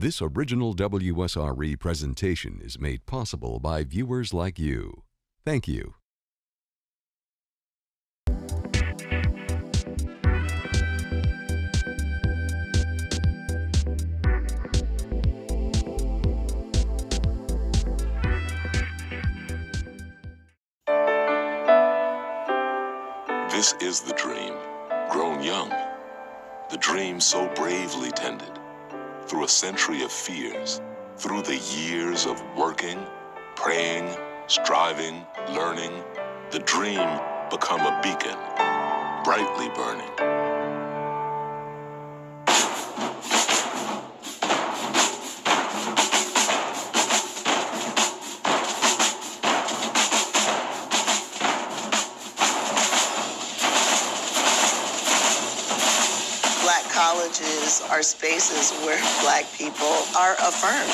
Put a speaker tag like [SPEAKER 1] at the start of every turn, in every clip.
[SPEAKER 1] This original WSRE presentation is made possible by viewers like you. Thank you.
[SPEAKER 2] This is the dream, grown young. The dream so bravely tended. Through a century of fears, through the years of working, praying, striving, learning, the dream become a beacon, brightly burning.
[SPEAKER 3] Colleges are spaces where Black people are affirmed.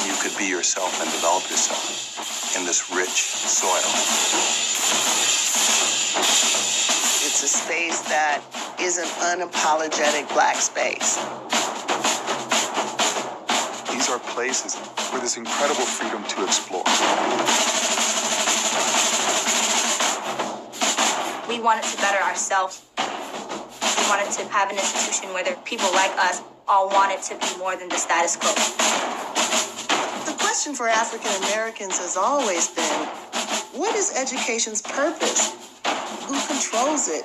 [SPEAKER 4] You could be yourself and develop yourself in this rich soil.
[SPEAKER 3] It's a space that is an unapologetic Black space.
[SPEAKER 4] These are places where there's incredible freedom to explore.
[SPEAKER 5] We wanted to better ourselves. We wanted to have an institution where there people like us all wanted to be more than the status quo.
[SPEAKER 3] The question for African Americans has always been, what is education's purpose? Who controls it?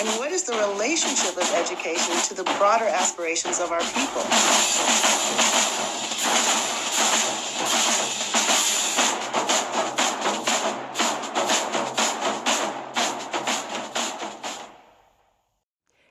[SPEAKER 3] And what is the relationship of education to the broader aspirations of our people?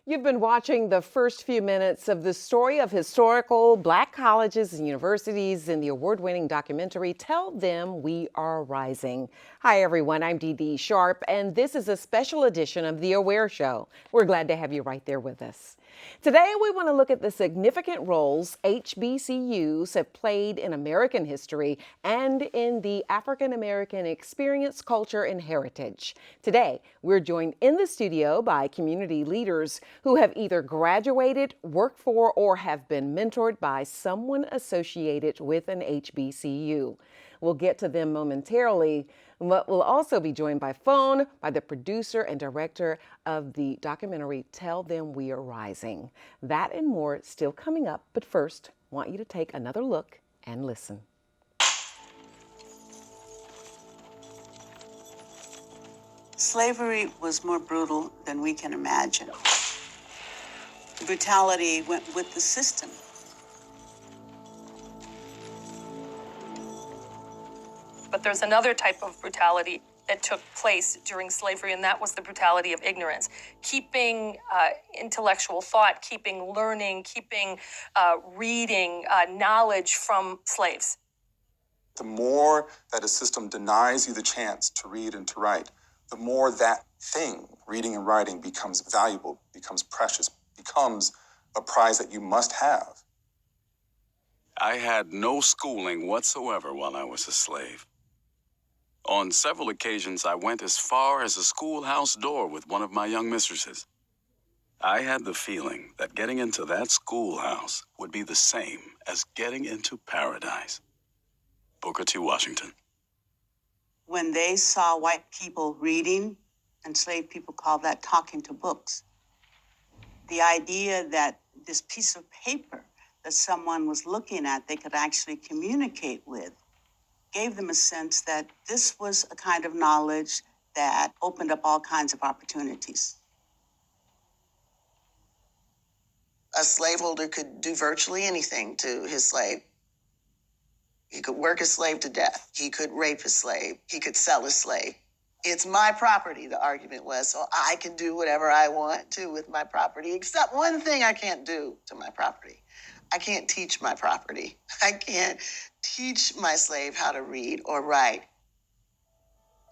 [SPEAKER 6] You've been watching the first few minutes of the story of historical Black colleges and universities in the award-winning documentary, Tell Them We Are Rising. Hi, everyone. I'm Dee Dee Sharp, and this is a special edition of The Aware Show. We're glad to have you right there with us. Today, we want to look at the significant roles HBCUs have played in American history and in the African American experience, culture, and heritage. Today, we're joined in the studio by community leaders who have either graduated, worked for, or have been mentored by someone associated with an HBCU. We'll get to them momentarily, but we'll also be joined by phone by the producer and director of the documentary, Tell Them We Are Rising. That and more still coming up, but first, I want you to take another look and listen.
[SPEAKER 7] Slavery was more brutal than we can imagine. The brutality went with the system.
[SPEAKER 8] But there's another type of brutality that took place during slavery, and that was the brutality of ignorance. Keeping intellectual thought, keeping learning, keeping reading, knowledge from slaves.
[SPEAKER 4] The more that a system denies you the chance to read and to write, the more that thing, reading and writing, becomes valuable, becomes precious, becomes a prize that you must have.
[SPEAKER 9] I had no schooling whatsoever while I was a slave. On several occasions, I went as far as a schoolhouse door with one of my young mistresses. I had the feeling that getting into that schoolhouse would be the same as getting into paradise. Booker T. Washington.
[SPEAKER 7] When they saw white people reading, enslaved people called that talking to books. The idea that this piece of paper that someone was looking at, they could actually communicate with, gave them a sense that this was a kind of knowledge that opened up all kinds of opportunities.
[SPEAKER 3] A slaveholder could do virtually anything to his slave. He could work his slave to death. He could rape his slave. He could sell his slave. It's my property, the argument was, so I can do whatever I want to with my property, except one thing I can't do to my property. I can't teach my property. I can't teach my slave how to read or write.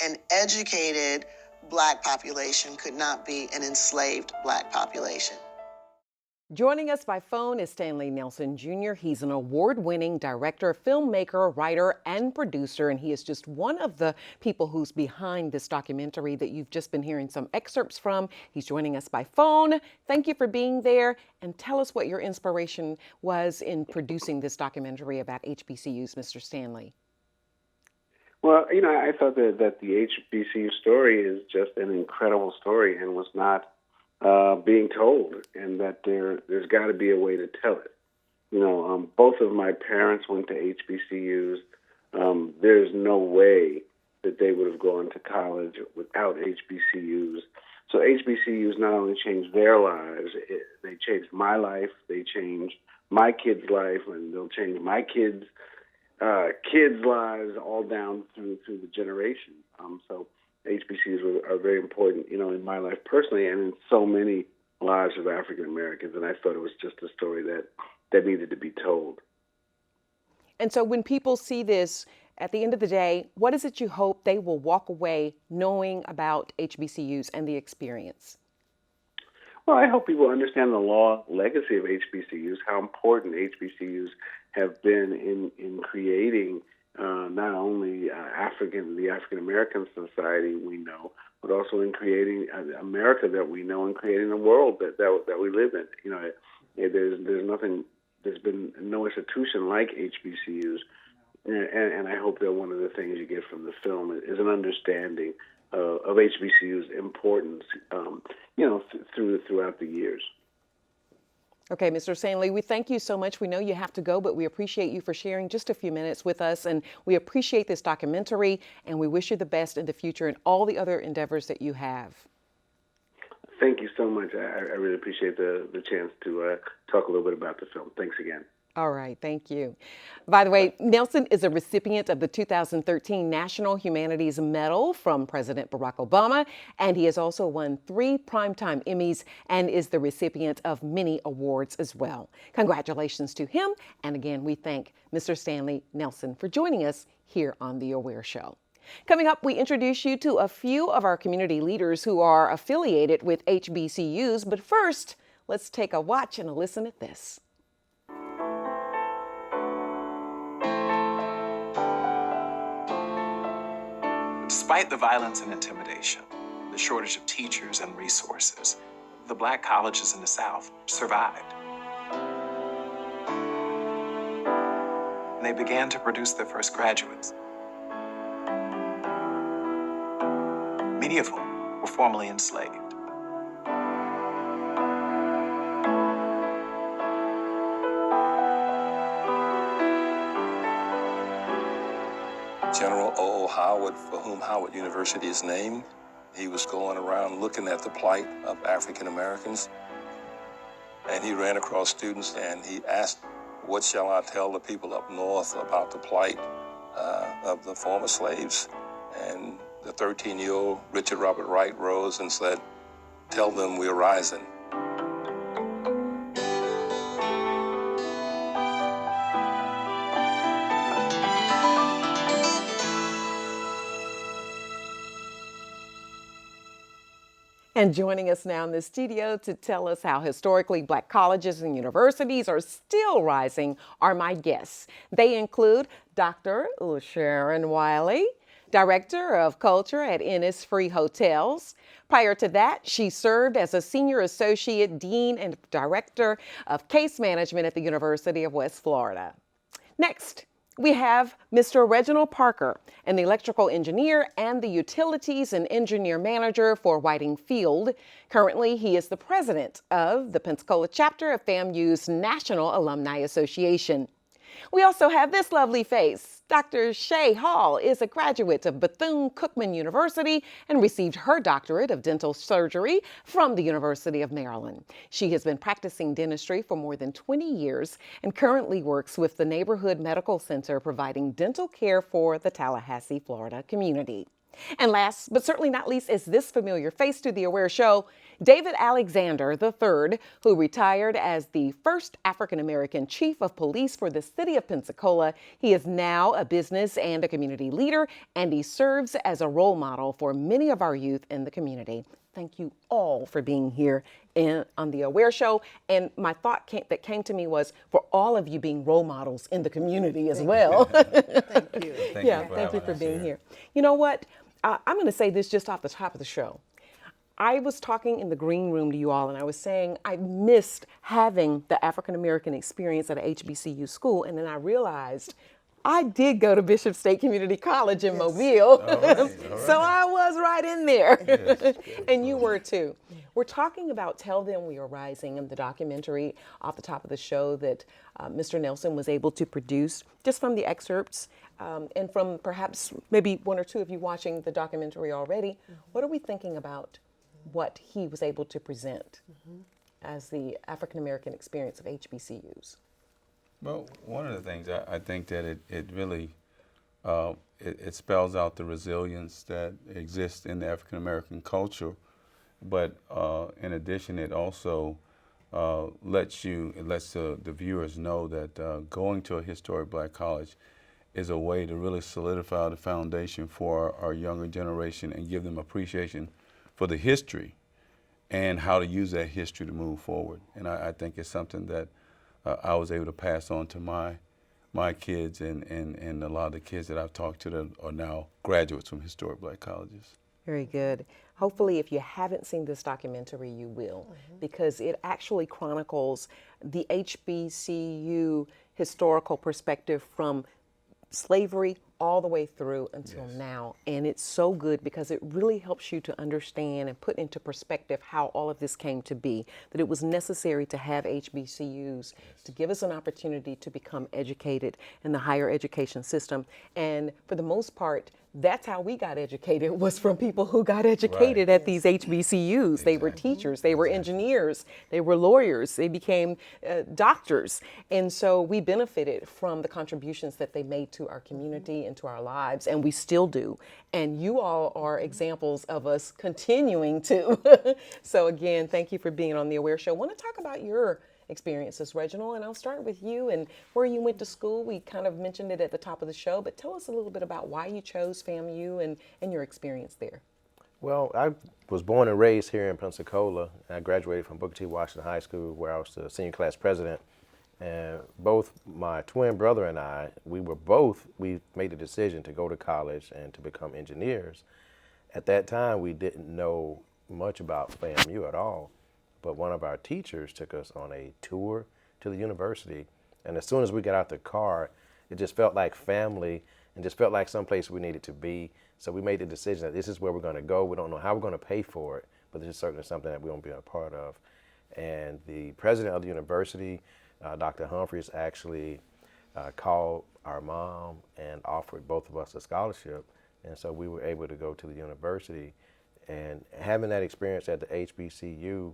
[SPEAKER 3] An educated Black population could not be an enslaved Black population.
[SPEAKER 6] Joining us by phone is Stanley Nelson Jr. He's an award-winning director, filmmaker, writer, and producer, and he is just one of the people who's behind this documentary that you've just been hearing some excerpts from. He's joining us by phone. Thank you for being there, and tell us what your inspiration was in producing this documentary about HBCUs, Mr. Stanley.
[SPEAKER 10] Well, I thought that the HBCU story is just an incredible story and was not being told, and that there's got to be a way to tell it. Both of my parents went to HBCUs. There's no way that they would have gone to college without HBCUs. So HBCUs not only changed their lives, they changed my life, they changed my kids' life, and they'll change my kids' lives all down through the generations. So HBCUs are very important, in my life personally and in so many lives of African Americans. And I thought it was just a story that needed to be told.
[SPEAKER 6] And so when people see this, at the end of the day, what is it you hope they will walk away knowing about HBCUs and the experience?
[SPEAKER 10] Well, I hope people understand the long legacy of HBCUs, how important HBCUs have been in creating not only the African American society we know, but also in creating America that we know and creating the world that we live in. There's been no institution like HBCUs, and I hope that one of the things you get from the film is an understanding of HBCUs' importance, throughout the years.
[SPEAKER 6] Okay, Mr. Stanley, we thank you so much. We know you have to go, but we appreciate you for sharing just a few minutes with us, and we appreciate this documentary, and we wish you the best in the future and all the other endeavors that you have.
[SPEAKER 10] Thank you so much. I really appreciate the chance to talk a little bit about the film. Thanks again.
[SPEAKER 6] All right, thank you. By the way, Nelson is a recipient of the 2013 National Humanities Medal from President Barack Obama, and he has also won 3 Primetime Emmys and is the recipient of many awards as well. Congratulations to him, and again, we thank Mr. Stanley Nelson for joining us here on The Aware Show. Coming up, we introduce you to a few of our community leaders who are affiliated with HBCUs, but first, let's take a watch and a listen at this.
[SPEAKER 11] Despite the violence and intimidation, the shortage of teachers and resources, the Black colleges in the South survived. And they began to produce their first graduates. Many of whom were formerly enslaved.
[SPEAKER 12] General O. Howard, for whom Howard University is named, he was going around looking at the plight of African Americans, and he ran across students and he asked, "What shall I tell the people up north about the plight of the former slaves?" And the 13-year-old Richard Robert Wright rose and said, "Tell them we're rising."
[SPEAKER 6] And joining us now in the studio to tell us how historically Black colleges and universities are still rising are my guests. They include Dr. Lusharon Wiley, Director of Culture at Innisfree Hotels. Prior to that, she served as a Senior Associate Dean and Director of Case Management at the University of West Florida. Next, we have Mr. Reginald Parker, an electrical engineer and the utilities and engineer manager for Whiting Field. Currently, he is the president of the Pensacola chapter of FAMU's National Alumni Association. We also have this lovely face. Dr. Shai Hall is a graduate of Bethune Cookman University and received her doctorate of dental surgery from the University of Maryland. She has been practicing dentistry for more than 20 years and currently works with the Neighborhood Medical Center providing dental care for the Tallahassee, Florida community. And last, but certainly not least, is this familiar face to The Aware Show, David Alexander III, who retired as the first African-American chief of police for the city of Pensacola. He is now a business and a community leader, and he serves as a role model for many of our youth in the community. thank you all for being here on the Aware Show. And my thought that came to me was for all of you being role models in the community as well.
[SPEAKER 13] Thank you.
[SPEAKER 6] Thank you for being here. You know what? I'm going to say this just off the top of the show. I was talking in the green room to you all, and I was saying I missed having the African American experience at a HBCU school, and then I realized I did go to Bishop State Community College in Mobile, all right. So I was right in there, yes. And you were too. We're talking about Tell Them We Are Rising and the documentary off the top of the show that Mr. Nelson was able to produce, just from the excerpts and from perhaps maybe one or two of you watching the documentary already. What are we thinking about what he was able to present as the African American experience of HBCUs?
[SPEAKER 14] Well, one of the things I think that it really it spells out the resilience that exists in the African American culture, but in addition, it also lets the viewers know that going to a historic Black college is a way to really solidify the foundation for our younger generation and give them appreciation for the history and how to use that history to move forward. And I think it's something that I was able to pass on to my kids and a lot of the kids that I've talked to that are now graduates from historic Black colleges.
[SPEAKER 6] Very good. Hopefully, if you haven't seen this documentary, you will, because it actually chronicles the HBCU historical perspective from slavery all the way through until now. And it's so good because it really helps you to understand and put into perspective how all of this came to be, that it was necessary to have HBCUs to give us an opportunity to become educated in the higher education system. And for the most part, that's how we got educated, was from people who got educated at these HBCUs. Exactly. They were teachers, they were engineers, they were lawyers, they became doctors. And so we benefited from the contributions that they made to our community and to our lives, and we still do. And you all are examples of us continuing to. So again, thank you for being on The Aware Show. I want to talk about your experiences, Reginald, and I'll start with you and where you went to school. We kind of mentioned it at the top of the show, but tell us a little bit about why you chose FAMU and your experience there.
[SPEAKER 15] Well, I was born and raised here in Pensacola. I graduated from Booker T. Washington High School, where I was the senior class president. And both my twin brother and I, we made the decision to go to college and to become engineers. At that time, we didn't know much about FAMU at all. But one of our teachers took us on a tour to the university. And as soon as we got out the car, it just felt like family and just felt like someplace we needed to be. So we made the decision that this is where we're going to go. We don't know how we're going to pay for it, but this is certainly something that we want to be a part of. And the president of the university, Dr. Humphreys, actually called our mom and offered both of us a scholarship. And so we were able to go to the university. And having that experience at the HBCU,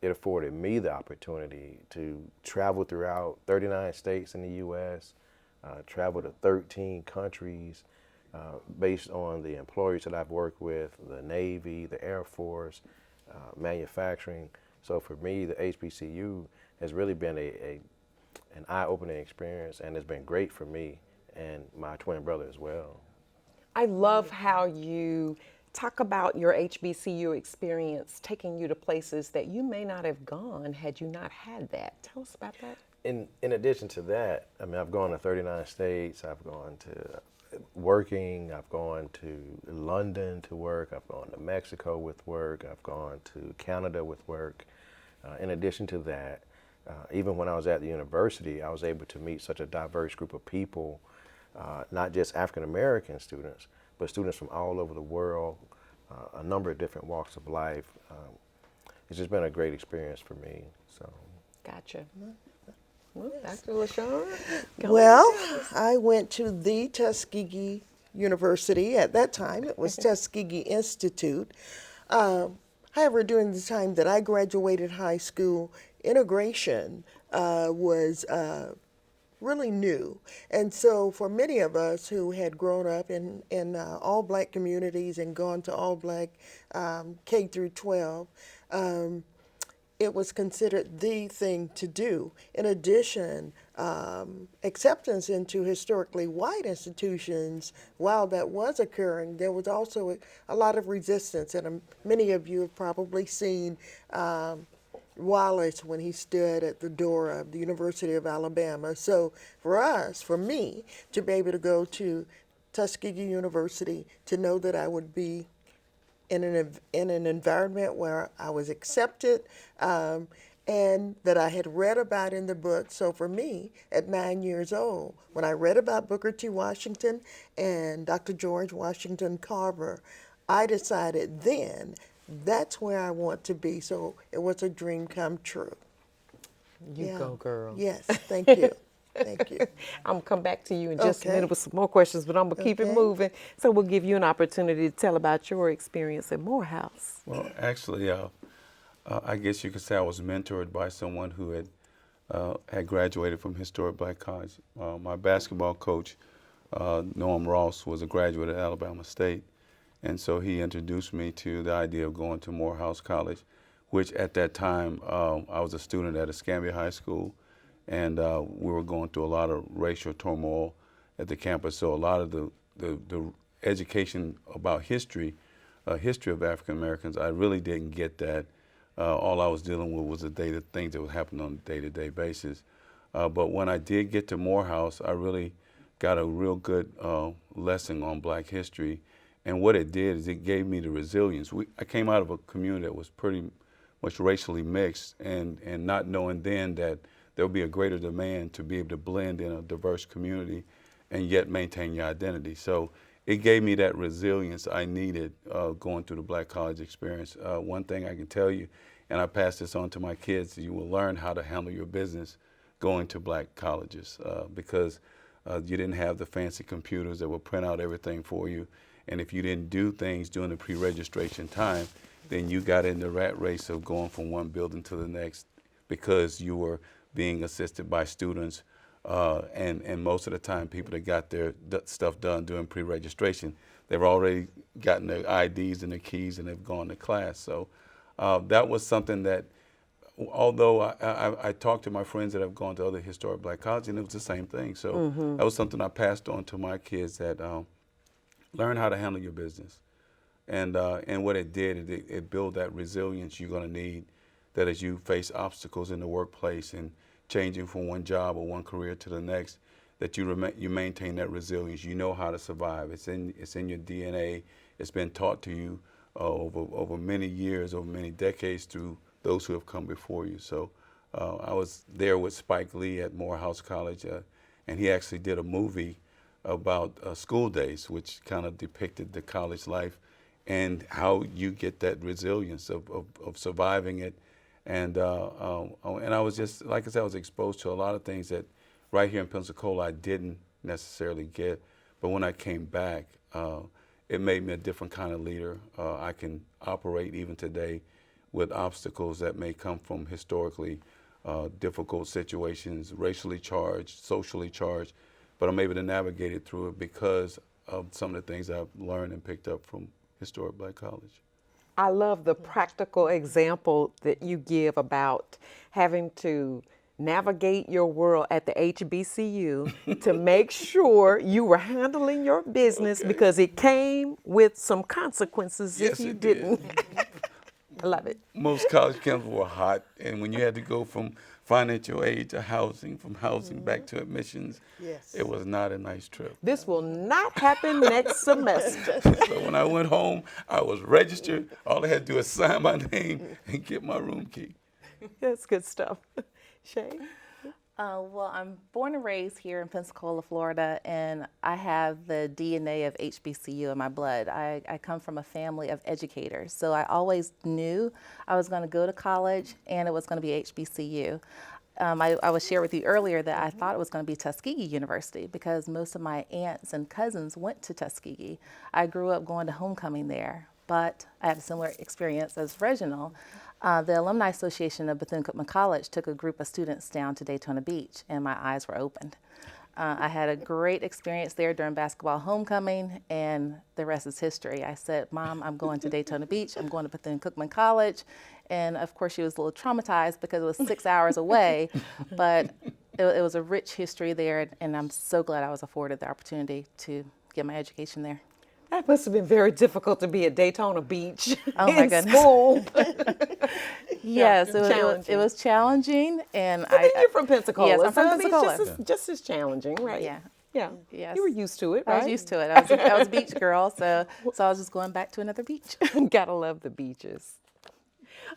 [SPEAKER 15] it afforded me the opportunity to travel throughout 39 states in the U.S., travel to 13 countries based on the employers that I've worked with, the Navy, the Air Force, manufacturing. So for me, the HBCU has really been an eye-opening experience, and it's been great for me and my twin brother as well.
[SPEAKER 6] I love how you talk about your HBCU experience taking you to places that you may not have gone had you not had that. Tell us about that.
[SPEAKER 15] In addition to that, I mean, I've gone to 39 states, I've gone to working, I've gone to London to work, I've gone to Mexico with work, I've gone to Canada with work. In addition to that, even when I was at the university, I was able to meet such a diverse group of people, not just African American students, but students from all over the world, a number of different walks of life. It's just been a great experience for me. So.
[SPEAKER 6] Gotcha. Well, Dr. Lusharon?
[SPEAKER 13] Well, I went to the Tuskegee University. At that time, it was Tuskegee Institute. However, during the time that I graduated high school, integration was really new. And so for many of us who had grown up in all Black communities and gone to all Black K through 12, it was considered the thing to do. In addition, acceptance into historically white institutions, while that was occurring, there was also a lot of resistance. And many of you have probably seen Wallace when he stood at the door of the University of Alabama. So for us, for me, to be able to go to Tuskegee University, to know that I would be in an environment where I was accepted, and that I had read about in the book. So for me, at 9 years old, when I read about Booker T. Washington and Dr. George Washington Carver, I decided then that's where I want to be. So it was a dream come true.
[SPEAKER 6] You go, girl.
[SPEAKER 13] Yes, thank you. Thank you.
[SPEAKER 6] I'm going to come back to you in just a minute with some more questions, but I'm going to keep it moving. So we'll give you an opportunity to tell about your experience at Morehouse.
[SPEAKER 14] Well, actually, I guess you could say I was mentored by someone who had graduated from historic Black College. My basketball coach, Norm Ross, was a graduate at Alabama State, and so he introduced me to the idea of going to Morehouse College, which at that time I was a student at Escambia High School, and we were going through a lot of racial turmoil at the campus. So a lot of the education about history of African Americans, I really didn't get that. All I was dealing with was the things that would happen on a day-to-day basis. But when I did get to Morehouse, I really got a real good lesson on Black history. And what it did is it gave me the resilience. I came out of a community that was pretty much racially mixed, and not knowing then that there would be a greater demand to be able to blend in a diverse community and yet maintain your identity. So it gave me that resilience I needed going through the Black college experience. One thing I can tell you, and I pass this on to my kids, you will learn how to handle your business going to Black colleges because you didn't have the fancy computers that would print out everything for you. And if you didn't do things during the pre-registration time, then you got in the rat race of going from one building to the next because you were being assisted by students. And most of the time, people that got their stuff done during pre-registration, they've already gotten their IDs and their keys and they've gone to class. So that was something that, although I talked to my friends that have gone to other historic Black colleges, and it was the same thing. So that was something I passed on to my kids, that learn how to handle your business. And what it did, it built that resilience you're going to need, that as you face obstacles in the workplace and changing from one job or one career to the next, that you maintain that resilience. You know how to survive. It's in your DNA. It's been taught to you over many years, over many decades through those who have come before you. So I was there with Spike Lee at Morehouse College, and he actually did a movie about school days, which kind of depicted the college life and how you get that resilience of surviving it. And I was just, like I said, I was exposed to a lot of things that right here in Pensacola I didn't necessarily get. But when I came back, it made me a different kind of leader. I can operate even today with obstacles that may come from historically difficult situations, racially charged, socially charged, but I'm able to navigate it through it because of some of the things I've learned and picked up from historic Black college.
[SPEAKER 6] I love the practical example that you give about having to navigate your world at the HBCU to make sure you were handling your business because it came with some consequences if you didn't. I love it.
[SPEAKER 14] Most college campuses were hot, and when you had to go from financial aid to housing, from housing back to admissions, it was not a nice trip.
[SPEAKER 6] This will not happen next semester.
[SPEAKER 14] So when I went home, I was registered. All I had to do was sign my name and get my room key.
[SPEAKER 6] That's good stuff. Shai?
[SPEAKER 16] Well, I'm born and raised here in Pensacola, Florida, and I have the DNA of HBCU in my blood. I come from a family of educators, so I always knew I was going to go to college and it was going to be HBCU. I was shared with you earlier that I thought it was going to be Tuskegee University because most of my aunts and cousins went to Tuskegee. I grew up going to homecoming there, but I had a similar experience as Reginald. The Alumni Association of Bethune Cookman College took a group of students down to Daytona Beach, and my eyes were opened. I had a great experience there during basketball homecoming, and the rest is history. I said, Mom, I'm going to Daytona Beach. I'm going to Bethune Cookman College. And of course, she was a little traumatized because it was 6 hours away, but it was a rich history there, and I'm so glad I was afforded the opportunity to get my education there.
[SPEAKER 6] That must have been very difficult to be at Daytona Beach
[SPEAKER 16] my
[SPEAKER 6] in
[SPEAKER 16] goodness.
[SPEAKER 6] school.
[SPEAKER 16] Yes, it was challenging. And
[SPEAKER 6] then you're from Pensacola.
[SPEAKER 16] Yes, I'm from
[SPEAKER 6] so
[SPEAKER 16] Pensacola.
[SPEAKER 6] It's just as challenging, right?
[SPEAKER 16] Yeah.
[SPEAKER 6] Yeah.
[SPEAKER 16] Yes.
[SPEAKER 6] You were used to it, right?
[SPEAKER 16] I was used to it. I was a beach girl, so I was just going back to another beach.
[SPEAKER 6] Gotta love the beaches.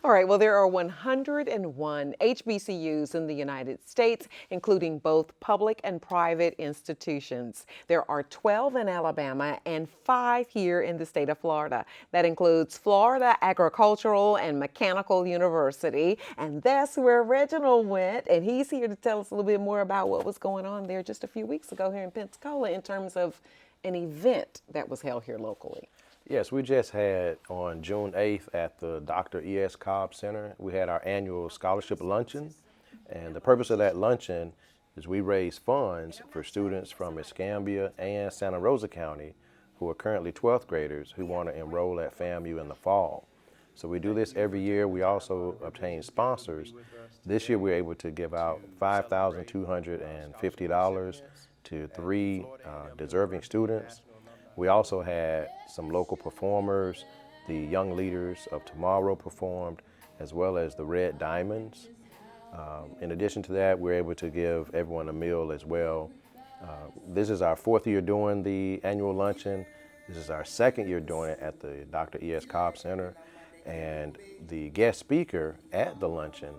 [SPEAKER 6] All right, well, there are 101 HBCUs in the United States, including both public and private institutions. There are 12 in Alabama and 5 here in the state of Florida. That includes Florida Agricultural and Mechanical University, and that's where Reginald went, and he's here to tell us a little bit more about what was going on there just a few weeks ago here in Pensacola in terms of an event that was held here locally.
[SPEAKER 15] Yes, we just had on June 8th at the Dr. E.S. Cobb Center, we had our annual scholarship luncheon. And the purpose of that luncheon is we raise funds for students from Escambia and Santa Rosa County who are currently 12th graders who want to enroll at FAMU in the fall. So we do this every year. We also obtain sponsors. This year we were able to give out $5,250 to 3 deserving students. We also had some local performers. The Young Leaders of Tomorrow performed, as well as the Red Diamonds. In addition to that, we're able to give everyone a meal as well. This is our 4th year doing the annual luncheon. This is our 2nd year doing it at the Dr. E.S. Cobb Center. And the guest speaker at the luncheon,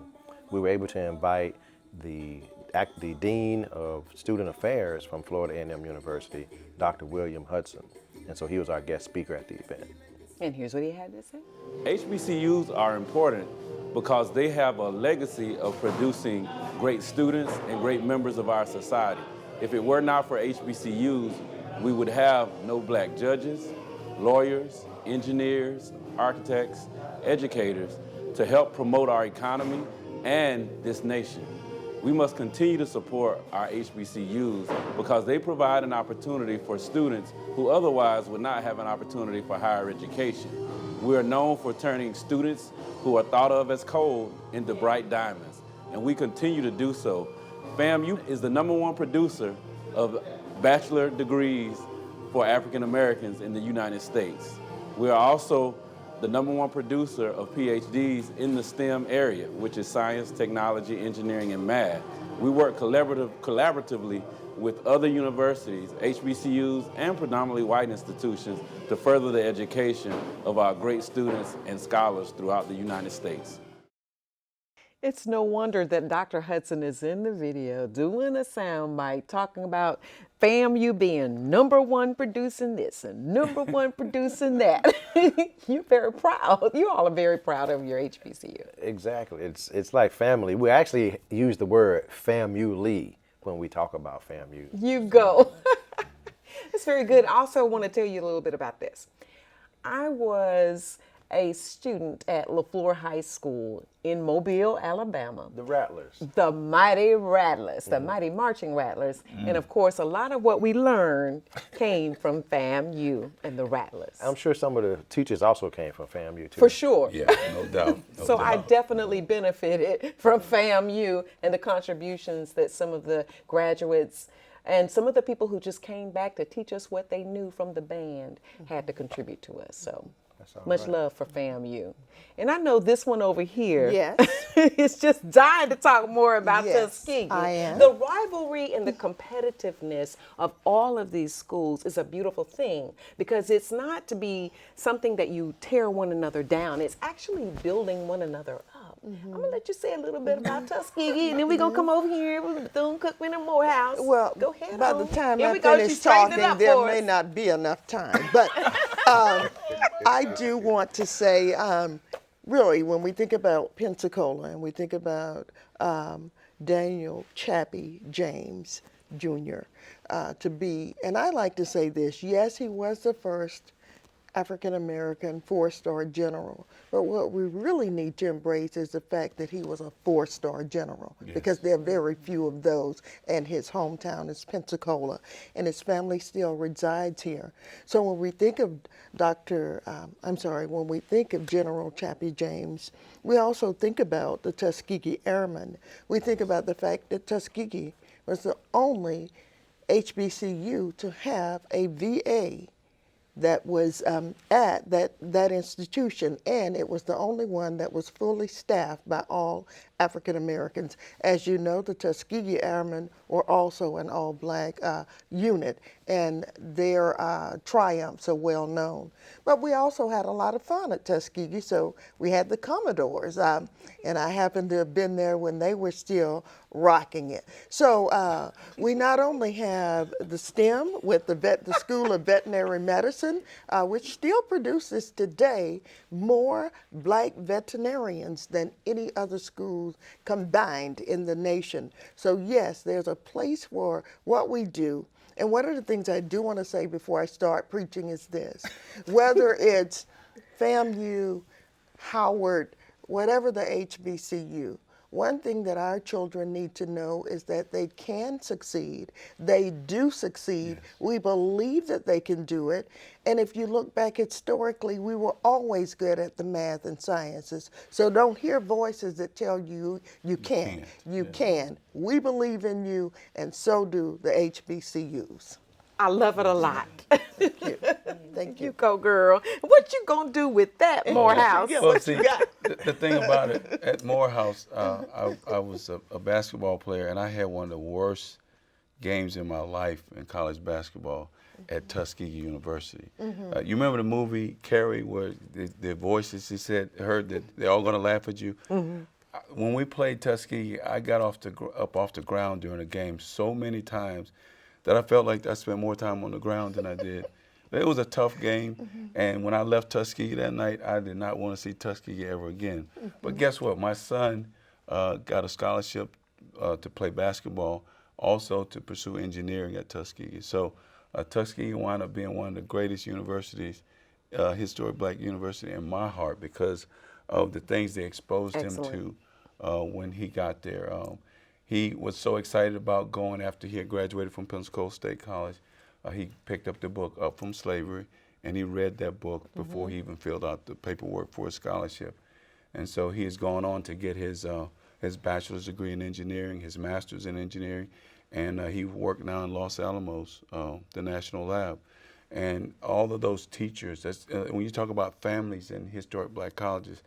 [SPEAKER 15] we were able to invite the Dean of Student Affairs from Florida A&M University, Dr. William Hudson. And so he was our guest speaker at the event.
[SPEAKER 6] And here's what he had to say.
[SPEAKER 14] HBCUs are important because they have a legacy of producing great students and great members of our society. If it were not for HBCUs, we would have no black judges, lawyers, engineers, architects, educators to help promote our economy and this nation. We must continue to support our HBCUs because they provide an opportunity for students who otherwise would not have an opportunity for higher education. We are known for turning students who are thought of as cold into bright diamonds, and we continue to do so. FAMU is the #1 producer of bachelor degrees for African Americans in the United States. We are also the #1 producer of PhDs in the STEM area, which is science, technology, engineering, and math. We work collaboratively with other universities, HBCUs, and predominantly white institutions to further the education of our great students and scholars throughout the United States.
[SPEAKER 6] It's no wonder that Dr. Hudson is in the video doing a soundbite talking about FAMU being #1 producing this and #1 producing that. You're very proud. You all are very proud of your HBCU.
[SPEAKER 15] Exactly. It's like family. We actually use the word family when we talk about FAMU.
[SPEAKER 6] You go. That's very good. I also want to tell you a little bit about this. I was a student at LaFleur High School in Mobile, Alabama.
[SPEAKER 15] The Rattlers.
[SPEAKER 6] The mighty Rattlers, the mighty marching Rattlers. And of course, a lot of what we learned came from FAMU and the Rattlers.
[SPEAKER 15] I'm sure some of the teachers also came from FAMU too.
[SPEAKER 6] For sure.
[SPEAKER 14] Yeah, no doubt.
[SPEAKER 6] So I definitely benefited from FAMU and the contributions that some of the graduates and some of the people who just came back to teach us what they knew from the band had to contribute to us. So much love for FAMU. And I know this one over here is just dying to talk more about Tuskegee.
[SPEAKER 13] I am.
[SPEAKER 6] The rivalry and the competitiveness of all of these schools is a beautiful thing because it's not to be something that you tear one another down. It's actually building one another up. I'm going to let you say a little bit about Tuskegee, and then we're going to come over here with Bethune Cookman and Morehouse.
[SPEAKER 13] Well,
[SPEAKER 6] go ahead.
[SPEAKER 13] by the time
[SPEAKER 6] here
[SPEAKER 13] I
[SPEAKER 6] we go.
[SPEAKER 13] finish
[SPEAKER 6] She's straightening
[SPEAKER 13] talking,
[SPEAKER 6] up
[SPEAKER 13] there
[SPEAKER 6] for
[SPEAKER 13] may
[SPEAKER 6] us.
[SPEAKER 13] not be enough time. But I do want to say, really, when we think about Pensacola and we think about Daniel Chappie James Jr. To be, and I like to say this, yes, he was the first African American 4-star general. But what we really need to embrace is the fact that he was a 4-star general, because there are very few of those, and his hometown is Pensacola, and his family still resides here. So when we think of when we think of General Chappie James, we also think about the Tuskegee Airmen. We think about the fact that Tuskegee was the only HBCU to have a VA that was at that institution, and it was the only one that was fully staffed by all African Americans. As you know, the Tuskegee Airmen were also an all-black unit, and their triumphs are well known. But we also had a lot of fun at Tuskegee, so we had the Commodores, and I happened to have been there when they were still rocking it. So we not only have the STEM with the School of Veterinary Medicine, which still produces today more black veterinarians than any other schools combined in the nation. So yes, there's a place for what we do. And one of the things I do want to say before I start preaching is this: whether it's FAMU, Howard, whatever the HBCU, one thing that our children need to know is that they can succeed. They do succeed. Yes. We believe that they can do it. And if you look back historically, we were always good at the math and sciences. So don't hear voices that tell you you can't. You can. We believe in you, and so do the HBCUs.
[SPEAKER 6] I love it a lot.
[SPEAKER 13] Thank you. Thank you.
[SPEAKER 6] You go, girl. What you gonna do with that, Morehouse?
[SPEAKER 14] Well, see, the thing about it, at Morehouse, I was a basketball player, and I had one of the worst games in my life in college basketball at Tuskegee University.
[SPEAKER 13] Mm-hmm.
[SPEAKER 14] You remember the movie Carrie, where the voices heard that they're all gonna laugh at you?
[SPEAKER 6] Mm-hmm.
[SPEAKER 14] When we played Tuskegee, I got up off the ground during a game so many times that I felt like I spent more time on the ground than I did. It was a tough game, and when I left Tuskegee that night, I did not want to see Tuskegee ever again. But guess what? My son got a scholarship to play basketball, also to pursue engineering at Tuskegee. So Tuskegee wound up being one of the greatest universities, historic black university in my heart, because of the things they exposed him to when he got there. He was so excited about going after he had graduated from Pensacola State College. He picked up the book Up From Slavery, and he read that book before he even filled out the paperwork for a scholarship. And so he has gone on to get his bachelor's degree in engineering, his master's in engineering, and he worked now in Los Alamos, the National Lab. And all of those teachers, when you talk about families in historic black colleges,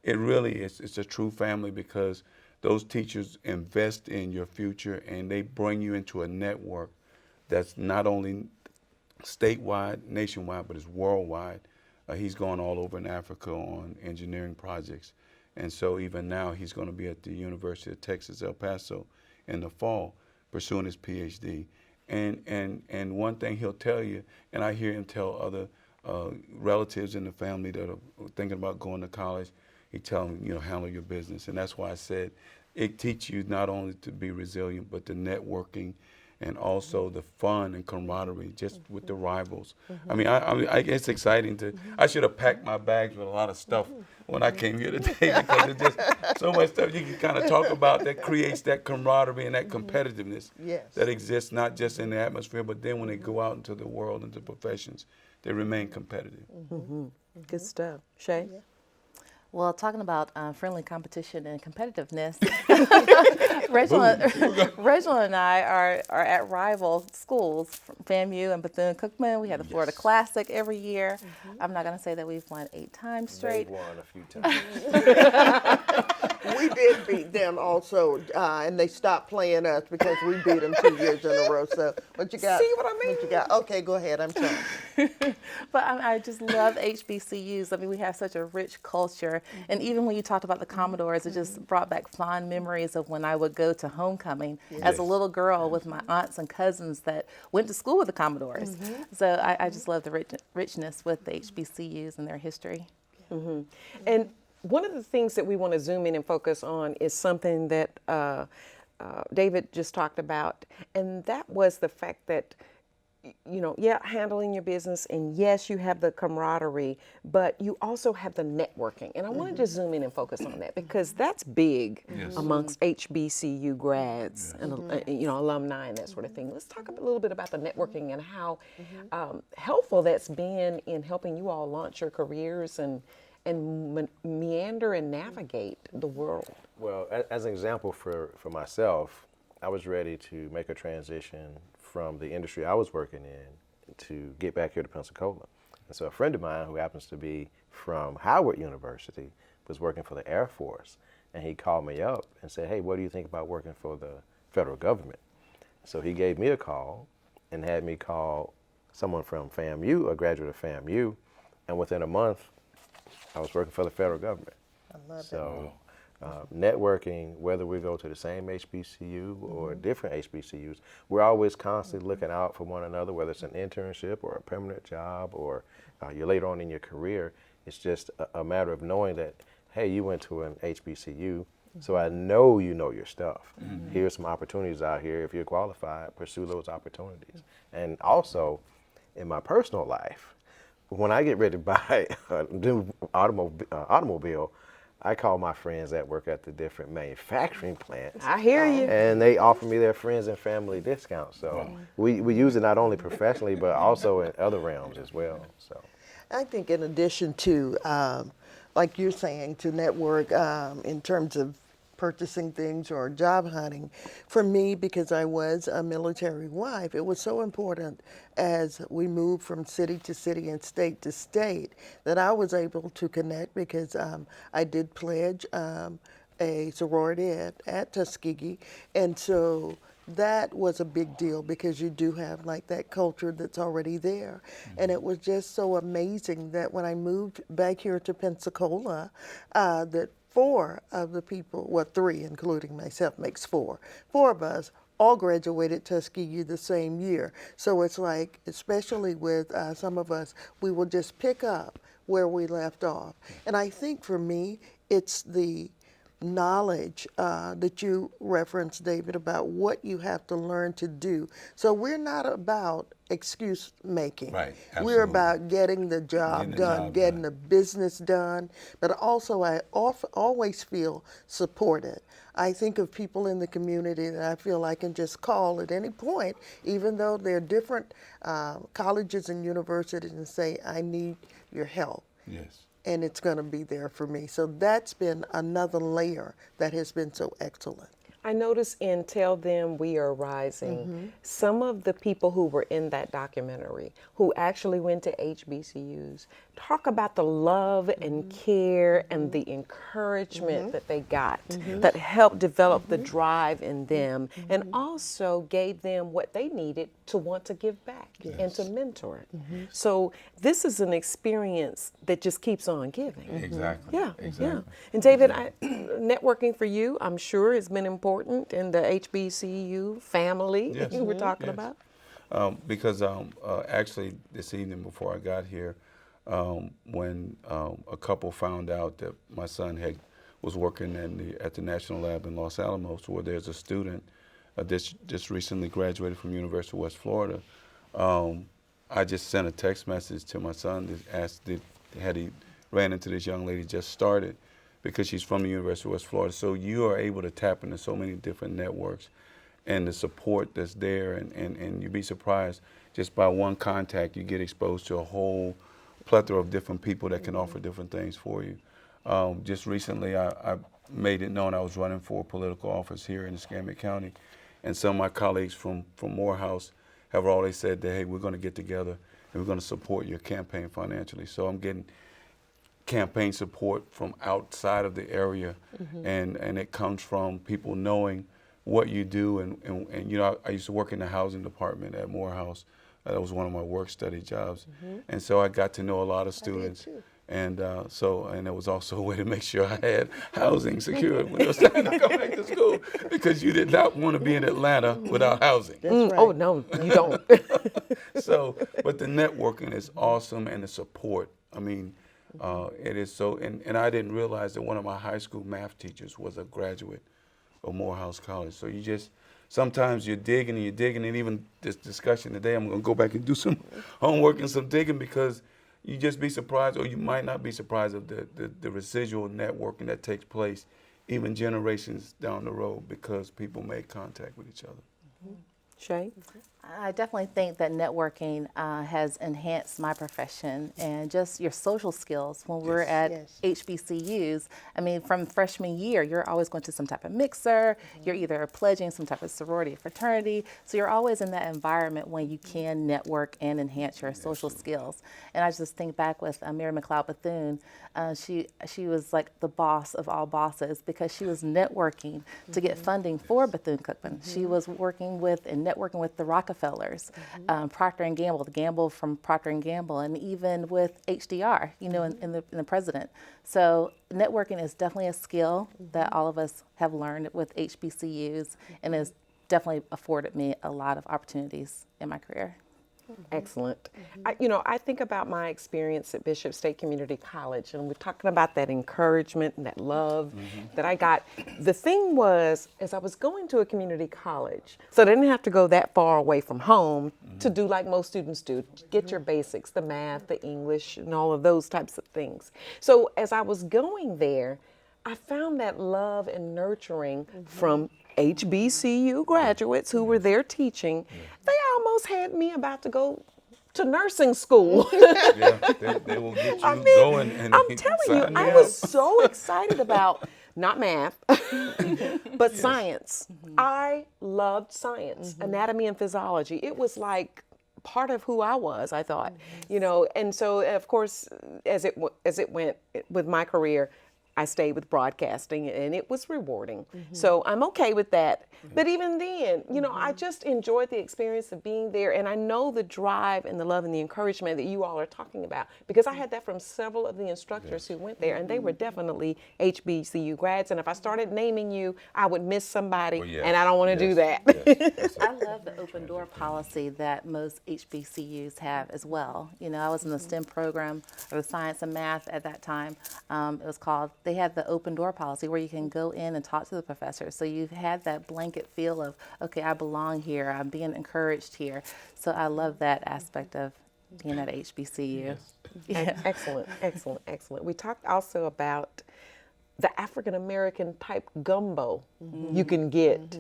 [SPEAKER 14] it really is, it's a true family, because those teachers invest in your future, and they bring you into a network that's not only statewide, nationwide, but is worldwide. He's gone all over in Africa on engineering projects. And so even now he's going to be at the University of Texas, El Paso in the fall, pursuing his PhD. And one thing he'll tell you, and I hear him tell other relatives in the family that are thinking about going to college, he tell them, handle your business. And that's why I said it teaches you not only to be resilient, but the networking, and also the fun and camaraderie just with the rivals. I mean, it's exciting to, I should have packed my bags with a lot of stuff when I came here today, because it's just so much stuff you can kind of talk about that creates that camaraderie and that competitiveness that exists not just in the atmosphere, but then when they go out into the world, into professions, they remain competitive.
[SPEAKER 6] Good stuff. Shai?
[SPEAKER 16] Well, talking about friendly competition and competitiveness, Reginald and I are at rival schools, FAMU and Bethune Cookman. We have the Florida Classic every year. I'm not going to say that we've won 8 times straight.
[SPEAKER 15] They've won a few times.
[SPEAKER 13] We did beat them also, and they stopped playing us because we beat them 2 years in a row. So what you got?
[SPEAKER 6] See what I mean?
[SPEAKER 13] What you got? Okay, go ahead. I'm sorry.
[SPEAKER 16] But I just love HBCUs. I mean, we have such a rich culture. And even when you talked about the Commodores, it just brought back fond memories of when I would go to homecoming as a little girl with my aunts and cousins that went to school with the Commodores. So I just love the richness with the HBCUs and their history.
[SPEAKER 6] And one of the things that we want to zoom in and focus on is something that David just talked about, and that was the fact that handling your business, and yes, you have the camaraderie, but you also have the networking. And I want to just zoom in and focus on that because that's big amongst HBCU grads and alumni and that sort of thing. Let's talk a little bit about the networking and how helpful that's been in helping you all launch your careers and meander and navigate the world.
[SPEAKER 15] Well, as an example for myself, I was ready to make a transition from the industry I was working in to get back here to Pensacola. And so a friend of mine who happens to be from Howard University was working for the Air Force, and he called me up and said, hey, what do you think about working for the federal government? So he gave me a call and had me call someone from FAMU, a graduate of FAMU, and within a month, I was working for the federal government.
[SPEAKER 13] I love it.
[SPEAKER 15] So networking, whether we go to the same HBCU or different HBCUs, we're always constantly looking out for one another, whether it's an internship or a permanent job or you're later on in your career. It's just a matter of knowing that, hey, you went to an HBCU, so I know you know your stuff. Here's some opportunities out here. If you're qualified, pursue those opportunities. And also, in my personal life, when I get ready to buy a new automobile, I call my friends that work at the different manufacturing plants.
[SPEAKER 6] I hear you.
[SPEAKER 15] And they offer me their friends and family discounts. So we use it not only professionally, but also in other realms as well. So
[SPEAKER 13] I think in addition to, like you're saying, to network in terms of purchasing things or job hunting, for me, because I was a military wife, it was so important as we moved from city to city and state to state that I was able to connect because I did pledge a sorority at Tuskegee, and so that was a big deal because you do have like that culture that's already there. And it was just so amazing that when I moved back here to Pensacola, that 4 of the people, well, 3 including myself makes 4. 4 of us all graduated Tuskegee the same year. So it's like, especially with some of us, we will just pick up where we left off. And I think for me, it's the knowledge that you referenced, David, about what you have to learn to do. So we're not about excuse making.
[SPEAKER 14] Right,
[SPEAKER 13] we're about getting the job done, getting the business done, but also I always feel supported. I think of people in the community that I feel I can just call at any point, even though they're different colleges and universities, and say, I need your help.
[SPEAKER 14] Yes.
[SPEAKER 13] And it's going to be there for me. So that's been another layer that has been so excellent.
[SPEAKER 6] I noticed in Tell Them We Are Rising, some of the people who were in that documentary, who actually went to HBCUs, talk about the love and care and the encouragement that they got that helped develop the drive in them and also gave them what they needed to want to give back and to mentor it. So this is an experience that just keeps on giving.
[SPEAKER 14] Exactly.
[SPEAKER 6] Yeah.
[SPEAKER 14] Exactly.
[SPEAKER 6] Yeah. And David, networking for you, I'm sure, has been important in the HBCU family you were talking about.
[SPEAKER 14] Because actually this evening before I got here, when a couple found out that my son was working at the National Lab in Los Alamos, where there's a student just recently graduated from University of West Florida, I just sent a text message to my son to ask had he ran into this young lady just started, because she's from the University of West Florida. So you are able to tap into so many different networks and the support that's there, and you'd be surprised, just by one contact, you get exposed to a whole plethora of different people that can offer different things for you. Just recently, I made it known I was running for political office here in Escambia County, and some of my colleagues from Morehouse have always said that, hey, we're going to get together and we're going to support your campaign financially. So I'm getting campaign support from outside of the area, and it comes from people knowing what you do, and you know, I used to work in the housing department at Morehouse. That was one of my work study jobs, and so I got to know a lot of students, and and it was also a way to make sure I had housing secured when it was time to come back to school, because you did not want to be in Atlanta without housing.
[SPEAKER 13] That's right.
[SPEAKER 6] Oh no, you don't.
[SPEAKER 14] So, but the networking is awesome, and the support. I mean, it is so, and I didn't realize that one of my high school math teachers was a graduate of Morehouse College. So you just sometimes you're digging and even this discussion today, I'm going to go back and do some homework and some digging, because you just be surprised, or you might not be surprised of the residual networking that takes place even generations down the road, because people make contact with each other.
[SPEAKER 6] Shai?
[SPEAKER 16] I definitely think that networking has enhanced my profession, and just your social skills when we're at HBCUs. I mean, from freshman year, you're always going to some type of mixer, you're either pledging some type of sorority or fraternity, so you're always in that environment when you can network and enhance your social skills. And I just think back with Mary McLeod Bethune, she was like the boss of all bosses, because she was networking to get funding for Bethune Cookman. She was working with and networking with the Rockefellers, Procter & Gamble, the Gamble from Procter & Gamble, and even with HDR, you know, in the president. So networking is definitely a skill that all of us have learned with HBCUs, and has definitely afforded me a lot of opportunities in my career.
[SPEAKER 6] Excellent. I think about my experience at Bishop State Community College, and we're talking about that encouragement and that love that I got. The thing was, as I was going to a community college, so I didn't have to go that far away from home to do like most students do, get your basics, the math, the English, and all of those types of things. So as I was going there, I found that love and nurturing from HBCU graduates who were there teaching. They almost had me about to go to nursing school.
[SPEAKER 14] They will get you going. And
[SPEAKER 6] I'm telling you, I was so excited about not math, but science. I loved science, anatomy and physiology. It was like part of who I was, I thought, and so of course, as it went with my career, I stayed with broadcasting, and it was rewarding. So I'm okay with that. But even then, I just enjoyed the experience of being there. And I know the drive and the love and the encouragement that you all are talking about, because I had that from several of the instructors who went there, and they were definitely HBCU grads. And if I started naming you, I would miss somebody, and I don't want to do that.
[SPEAKER 16] I love the Opendoor Policy that most HBCUs have as well. I was in the STEM program, or the science and math at that time. It was called, they had the Opendoor Policy, where you can go in and talk to the professor. So you've had that blanket feel of, okay, I belong here, I'm being encouraged here. So I love that aspect of being at HBCU.
[SPEAKER 6] Excellent, excellent, excellent. We talked also about the African-American type gumbo you can get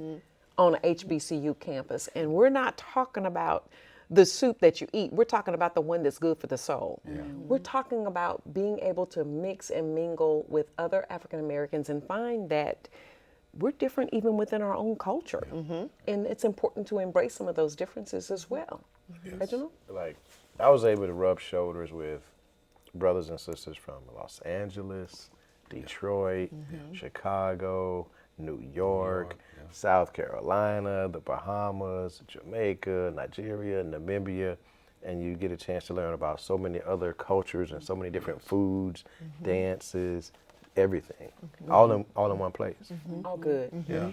[SPEAKER 6] on an HBCU campus. And we're not talking about the soup that you eat. We're talking about the one that's good for the soul. We're talking about being able to mix and mingle with other African Americans and find that we're different even within our own culture. And it's important to embrace some of those differences as well. Reginald?
[SPEAKER 15] Like, I was able to rub shoulders with brothers and sisters from Los Angeles, Detroit, Chicago, New York, South Carolina, the Bahamas, Jamaica, Nigeria, Namibia, and you get a chance to learn about so many other cultures and so many different foods, dances, everything, all in one place.
[SPEAKER 6] All good.
[SPEAKER 14] Yeah,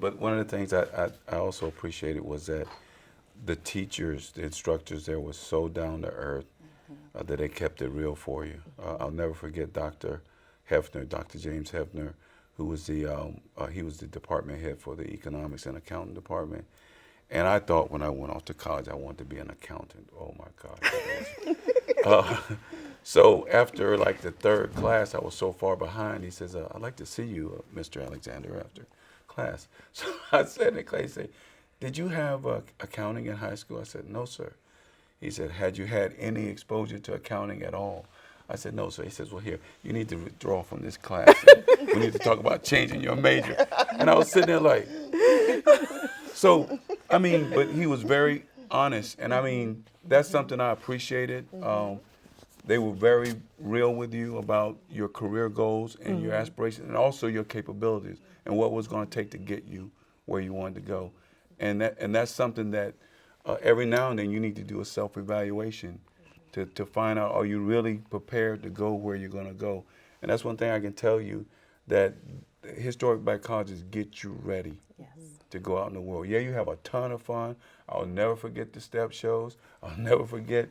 [SPEAKER 14] but one of the things I also appreciated was that the teachers, the instructors there were so down to earth that they kept it real for you. I'll never forget Dr. James Hefner, who was he was the department head for the economics and accounting department. And I thought when I went off to college, I wanted to be an accountant. Oh my God. So after like the third class, I was so far behind. He says, I'd like to see you, Mr. Alexander, after class. So I said in the class, he said, did you have accounting in high school? I said, no, sir. He said, had you had any exposure to accounting at all? I said, no, sir. He says, well, here, you need to withdraw from this class. We need to talk about changing your major. And I was sitting there like, so, I mean, but he was very honest. And I mean, that's something I appreciated. They were very real with you about your career goals and your aspirations, and also your capabilities and what was going to take to get you where you wanted to go. And that's something that every now and then you need to do a self-evaluation to find out, are you really prepared to go where you're going to go? And that's one thing I can tell you, that historic black colleges get you ready to go out in the world. Yeah, you have a ton of fun. I'll never forget the step shows. I'll never forget,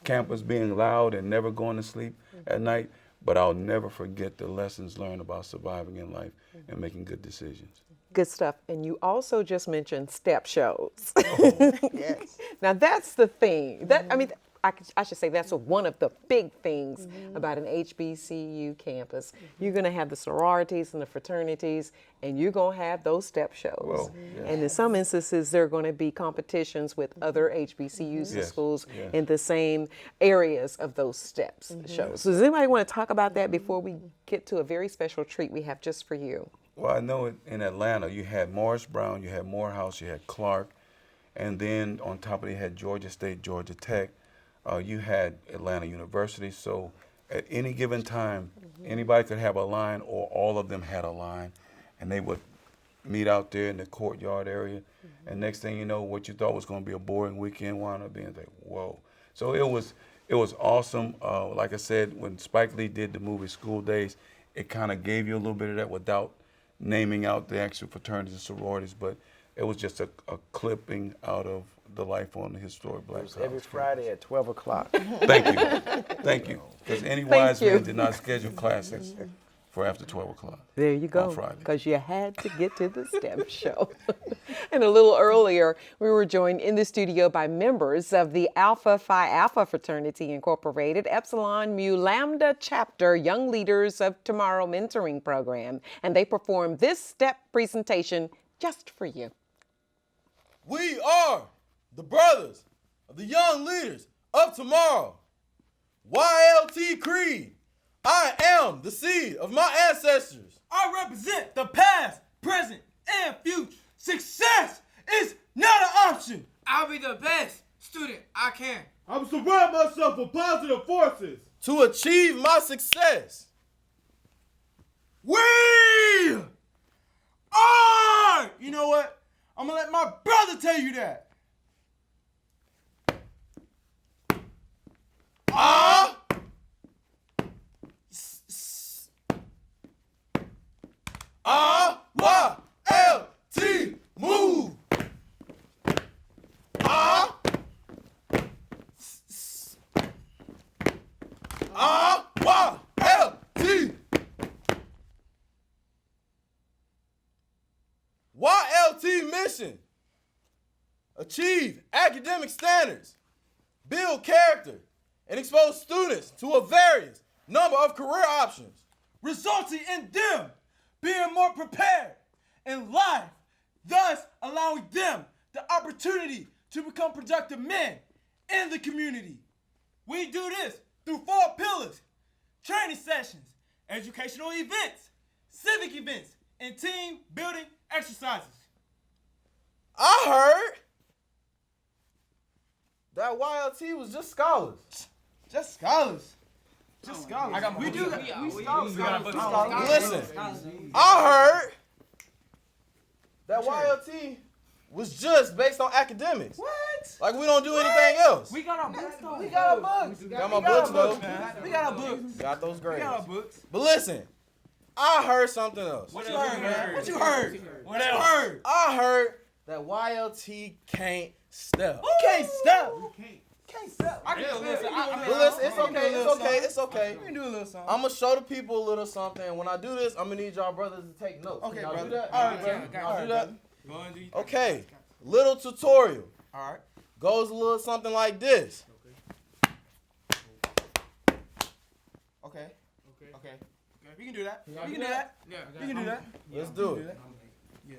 [SPEAKER 14] campus being loud and never going to sleep at night. But I'll never forget the lessons learned about surviving in life and making good decisions.
[SPEAKER 6] Good stuff. And you also just mentioned step shows.
[SPEAKER 13] Yes.
[SPEAKER 6] Now that's the thing. I should say that's one of the big things about an HBCU campus. You're going to have the sororities and the fraternities, and you're going to have those step shows.
[SPEAKER 14] Well, yes.
[SPEAKER 6] And in some instances, there are going to be competitions with other HBCUs and schools in the same areas of those steps shows. So does anybody want to talk about that before we get to a very special treat we have just for you?
[SPEAKER 14] Well, I know in Atlanta, you had Morris Brown, you had Morehouse, you had Clark, and then on top of it, you had Georgia State, Georgia Tech. You had Atlanta University, so at any given time, anybody could have a line, or all of them had a line, and they would meet out there in the courtyard area, and next thing you know, what you thought was going to be a boring weekend wound up being like, whoa. So it was awesome. Like I said, when Spike Lee did the movie School Days, it kind of gave you a little bit of that without naming out the actual fraternities and sororities, but it was just a clipping out of the life on the historic Black College.
[SPEAKER 15] Every Friday at 12 o'clock.
[SPEAKER 14] Thank you. Thank you. Because any wise man did not schedule classes for after 12 o'clock.
[SPEAKER 6] There you go.
[SPEAKER 14] On Friday.
[SPEAKER 6] Because you had to get to the STEM show. And a little earlier, we were joined in the studio by members of the Alpha Phi Alpha Fraternity Incorporated, Epsilon Mu Lambda Chapter Young Leaders of Tomorrow Mentoring Program. And they performed this STEP presentation just for you.
[SPEAKER 17] We are the brothers of the young leaders of tomorrow. YLT Creed. I am the seed of my ancestors. I represent the past, present, and future. Success is not an option.
[SPEAKER 18] I'll be the best student I can.
[SPEAKER 17] I will surround myself with positive forces to achieve my success. We are! You know what? I'm gonna let my brother tell you that. YLT move. YLT. YLT mission. Achieve academic standards, build character, and expose students to a various number of career options, resulting in them being more prepared in life, thus allowing them the opportunity to become productive men in the community. We do this through 4 pillars: training sessions, educational events, civic events, and team building exercises. I heard that YLT was just scholars. Just scholars. Just scholars. I got my books. We scholars. Listen, I heard that YLT was just based on academics. What? Like we don't do anything else.
[SPEAKER 18] We got our books though.
[SPEAKER 17] We got our books. Got my books though.
[SPEAKER 18] We got our books.
[SPEAKER 17] Got those grades.
[SPEAKER 18] We got our books.
[SPEAKER 17] But listen, I heard something else.
[SPEAKER 18] What you heard, man?
[SPEAKER 17] What you heard? What you heard? I heard that YLT can't step. Who can't step? Can't step.
[SPEAKER 18] I can listen.
[SPEAKER 17] But listen, it's okay. It's okay. It's okay.
[SPEAKER 18] We can do a little something.
[SPEAKER 17] I'm gonna show the people a little something. And when I do this, I'm gonna need y'all brothers to take notes.
[SPEAKER 18] Okay,
[SPEAKER 17] y'all
[SPEAKER 18] brother.
[SPEAKER 17] do that?
[SPEAKER 18] All right,
[SPEAKER 17] brother. Y'all do that?
[SPEAKER 18] Okay.
[SPEAKER 17] Little tutorial.
[SPEAKER 18] All right.
[SPEAKER 17] Goes a little something like this. Okay. We can do that. We can do that.
[SPEAKER 18] Yeah.
[SPEAKER 17] We can do that. Let's do it.
[SPEAKER 18] Yeah.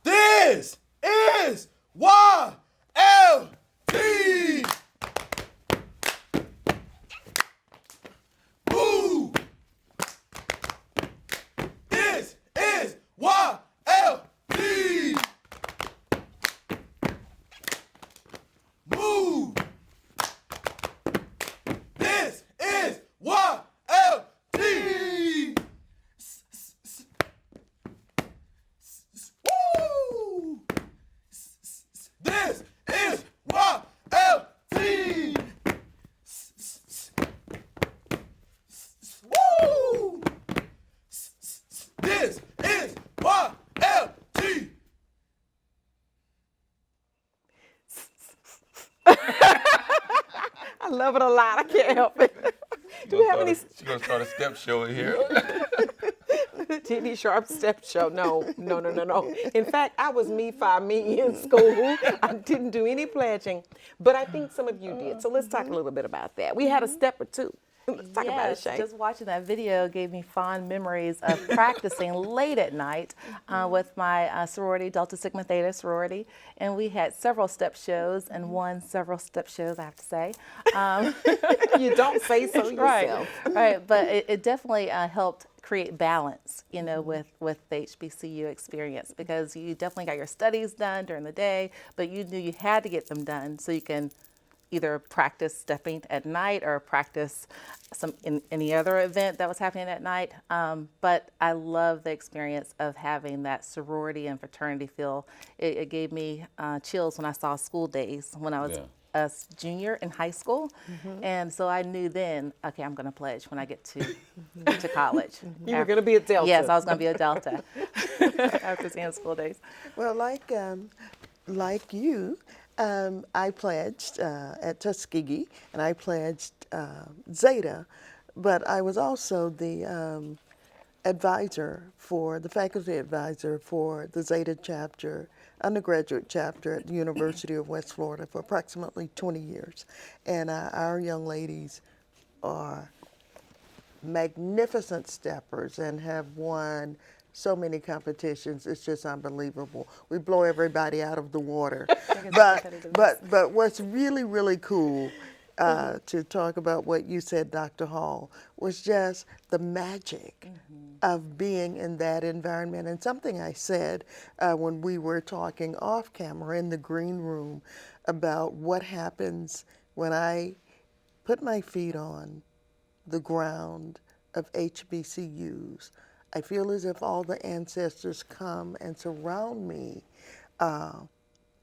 [SPEAKER 17] This is YLT. Move. This is YLT. Move. This is YLT. Woo! This is YLT. Woo! This is YLT.
[SPEAKER 6] I love it a lot. I can't help it. Do we have any?
[SPEAKER 14] She's gonna start a step show in here.
[SPEAKER 6] Dee Dee Sharp step show. No. In fact, I was me in school. I didn't do any pledging, but I think some of you did. So let's talk a little bit about that. We had a step or two. Let's talk about it, Shai.
[SPEAKER 16] Just watching that video gave me fond memories of practicing late at night with my sorority, Delta Sigma Theta sorority, and we had several step shows and won several step shows, I have to say.
[SPEAKER 6] You don't say so yourself.
[SPEAKER 16] Right, but it definitely helped create balance, you know, with the HBCU experience, because you definitely got your studies done during the day, but you knew you had to get them done so you can either practice stepping at night or practice in any other event that was happening at night. But I love the experience of having that sorority and fraternity feel. It gave me chills when I saw school days when I was a junior in high school. And so I knew then, okay, I'm going to pledge when I get to college.
[SPEAKER 6] You were going to be a Delta.
[SPEAKER 16] Yes, I was going to be a Delta after seeing school days.
[SPEAKER 13] Well, like you, I pledged at Tuskegee, and I pledged Zeta, but I was also the faculty advisor for the Zeta chapter, undergraduate chapter at the University of West Florida for approximately 20 years. And our young ladies are magnificent steppers and have won so many competitions. It's just unbelievable. We blow everybody out of the water. But what's really, really cool to talk about what you said, Dr. Hall, was just the magic of being in that environment. And something I said when we were talking off camera in the green room about what happens when I put my feet on the ground of HBCUs. I feel as if all the ancestors come and surround me and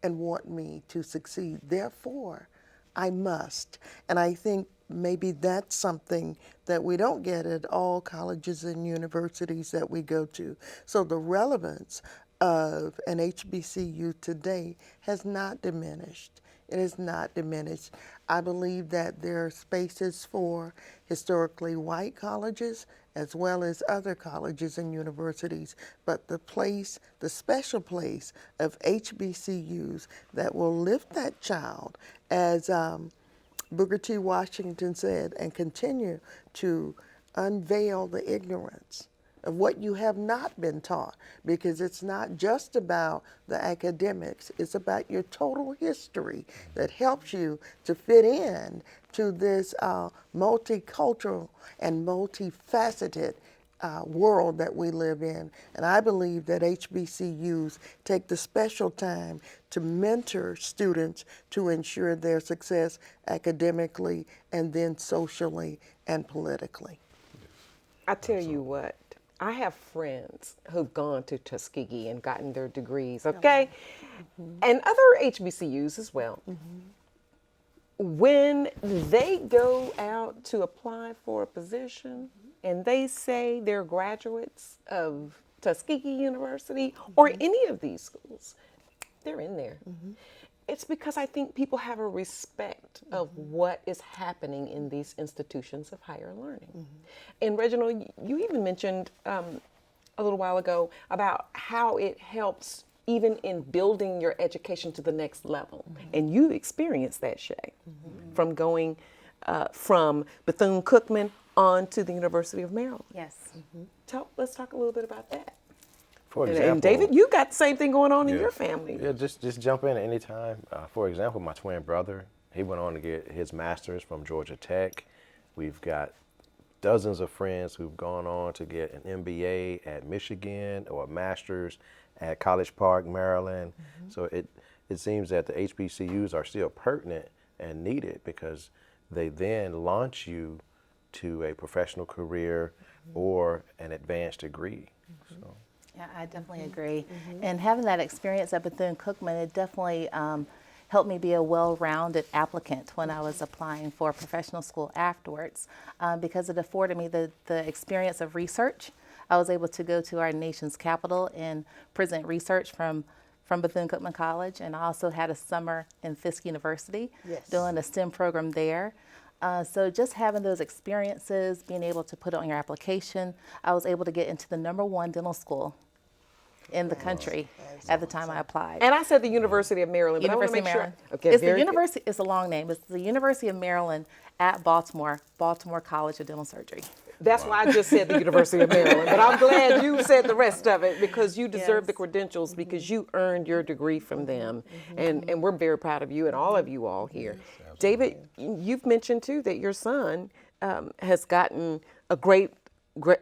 [SPEAKER 13] want me to succeed. Therefore, I must. And I think maybe that's something that we don't get at all colleges and universities that we go to. So the relevance of an HBCU today has not diminished. It has not diminished. I believe that there are spaces for historically white colleges as well as other colleges and universities, but the special place of HBCUs that will lift that child, as Booker T. Washington said, and continue to unveil the ignorance of what you have not been taught, because it's not just about the academics, it's about your total history that helps you to fit in to this multicultural and multifaceted world that we live in. And I believe that HBCUs take the special time to mentor students to ensure their success academically and then socially and politically.
[SPEAKER 6] I tell you what, I have friends who've gone to Tuskegee and gotten their degrees, okay? And other HBCUs as well. When they go out to apply for a position and they say they're graduates of Tuskegee University or any of these schools, they're in there. It's because I think people have a respect of what is happening in these institutions of higher learning. And Reginald, you even mentioned a little while ago about how it helps even in building your education to the next level. And you experienced that, Shai, from going from Bethune Cookman on to the University of Maryland.
[SPEAKER 16] Yes.
[SPEAKER 6] Let's talk a little bit about that.
[SPEAKER 15] For example,
[SPEAKER 6] and David, you got the same thing going on in your family.
[SPEAKER 15] Yeah, just jump in anytime. For example, my twin brother, he went on to get his master's from Georgia Tech. We've got dozens of friends who've gone on to get an MBA at Michigan or a master's at College Park, Maryland. So it seems that the HBCUs are still pertinent and needed because they then launch you to a professional career or an advanced degree. So.
[SPEAKER 16] Yeah, I definitely agree. And having that experience at Bethune Cookman, it definitely helped me be a well-rounded applicant when I was applying for professional school afterwards, because it afforded me the experience of research. I was able to go to our nation's capital and present research from Bethune Cookman College, and I also had a summer in Fisk University doing a STEM program there. So just having those experiences, being able to put it on your application, I was able to get into the #1 dental school in the country at the time I applied.
[SPEAKER 6] And I said the University of Maryland, but I want to make sure. Okay,
[SPEAKER 16] It's the University, it's a long name. It's the University of Maryland at Baltimore, Baltimore College of Dental Surgery.
[SPEAKER 6] That's why I just said the University of Maryland, but I'm glad you said the rest of it because you deserve the credentials because you earned your degree from them. And we're very proud of you and all of you all here. David, you've mentioned too that your son has gotten a great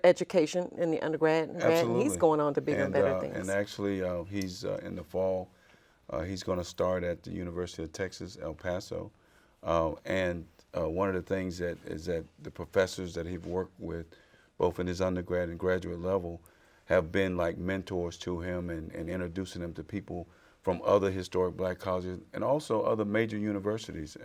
[SPEAKER 6] education in the undergrad and grad, and he's going on to bigger and better things.
[SPEAKER 14] And actually, he's in the fall, he's going to start at the University of Texas, El Paso. One of the things is that the professors that he's worked with, both in his undergrad and graduate level, have been like mentors to him and introducing him to people from other historic black colleges and also other major universities.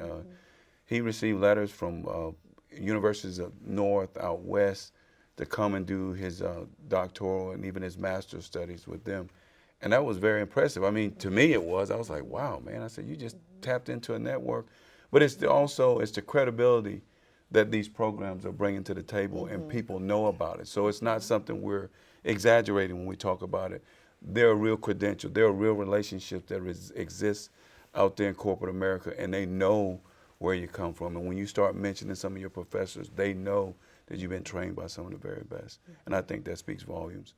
[SPEAKER 14] He received letters from universities up north, out west, to come and do his doctoral and even his master's studies with them. And that was very impressive. I mean, to me it was. I was like, wow, man. I said, you just tapped into a network. But it's the credibility that these programs are bringing to the table and people know about it. So it's not something we're exaggerating when we talk about it. There are real credentials. There are real relationships that exist out there in corporate America, and they know where you come from. And when you start mentioning some of your professors, they know that you've been trained by some of the very best. And I think that speaks volumes.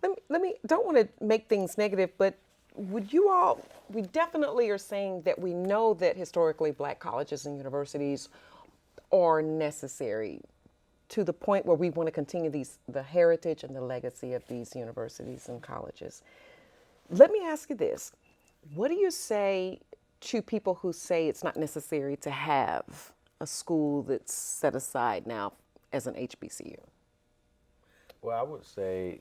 [SPEAKER 6] Don't want to make things negative, but would you all, we definitely are saying that we know that historically black colleges and universities are necessary to the point where we want to continue the heritage and the legacy of these universities and colleges. Let me ask you this. What do you say to people who say it's not necessary to have a school that's set aside now as an HBCU?
[SPEAKER 15] Well, I would say